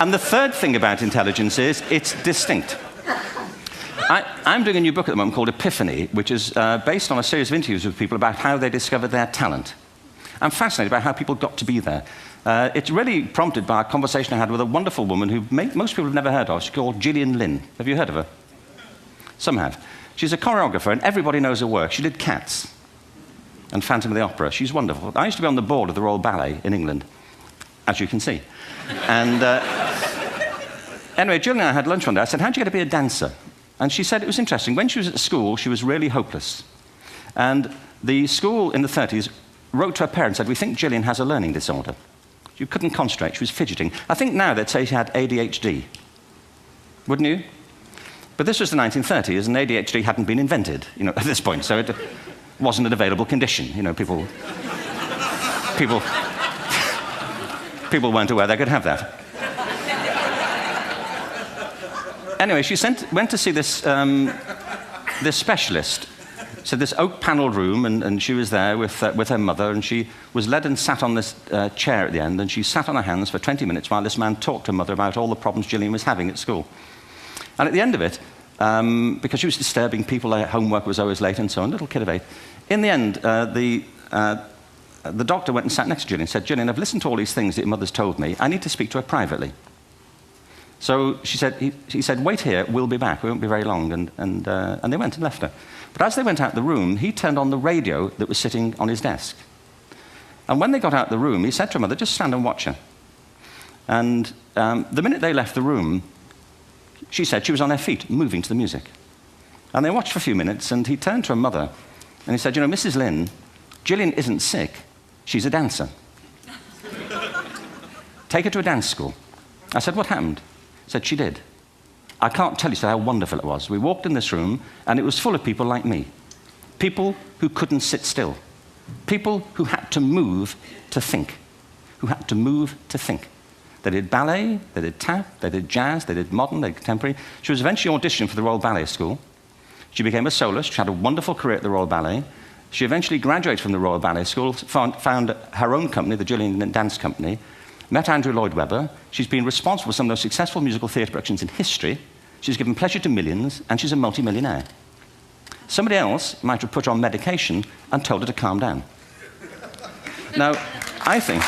And the third thing about intelligence is it's distinct. I'm doing a new book at the moment called Epiphany, which is based on a series of interviews with people about how they discovered their talent. I'm fascinated by how people got to be there. It's really prompted by a conversation I had with a wonderful woman who most people have never heard of. She's called Gillian Lynn. Have you heard of her? Some have. She's a choreographer, and everybody knows her work. She did Cats and Phantom of the Opera. She's wonderful. I used to be on the board of the Royal Ballet in England, as you can see. And anyway, Gillian and I had lunch one day. I said, how'd you get to be a dancer? And she said it was interesting. When she was at school, she was really hopeless. And the school in the 30s wrote to her parents and said, we think Gillian has a learning disorder. She couldn't concentrate. She was fidgeting. I think now they'd say she had ADHD. Wouldn't you? But this was the 1930s, and ADHD hadn't been invented, at this point. So it wasn't an available condition. People weren't aware they could have that. Anyway, she went to see this specialist. So this oak-panelled room, and she was there with her mother, and she was led and sat on this chair at the end, and she sat on her hands for 20 minutes while this man talked to her mother about all the problems Gillian was having at school. And at the end of it, because she was disturbing people, her homework was always late and so on, little kid of 8, in the end, the doctor went and sat next to Gillian and said, Gillian, I've listened to all these things that your mother's told me. I need to speak to her privately. So he said, wait here, we'll be back. We won't be very long. And they went and left her. But as they went out the room, he turned on the radio that was sitting on his desk. And when they got out the room, he said to her mother, just stand and watch her. And the minute they left the room, she said she was on her feet, moving to the music. And they watched for a few minutes, and he turned to her mother, and he said, Mrs. Lynn, Gillian isn't sick. She's a dancer. Take her to a dance school. I said, what happened? He said, she did. I can't tell you how wonderful it was. We walked in this room, and it was full of people like me. People who couldn't sit still. People who had to move to think. Who had to move to think. They did ballet, they did tap, they did jazz, they did modern, they did contemporary. She was eventually auditioned for the Royal Ballet School. She became a soloist. She had a wonderful career at the Royal Ballet. She eventually graduated from the Royal Ballet School, found her own company, the Gillian Dance Company, met Andrew Lloyd Webber. She's been responsible for some of the most successful musical theatre productions in history. She's given pleasure to millions, and she's a multi-millionaire. Somebody else might have put her on medication and told her to calm down. Now, I think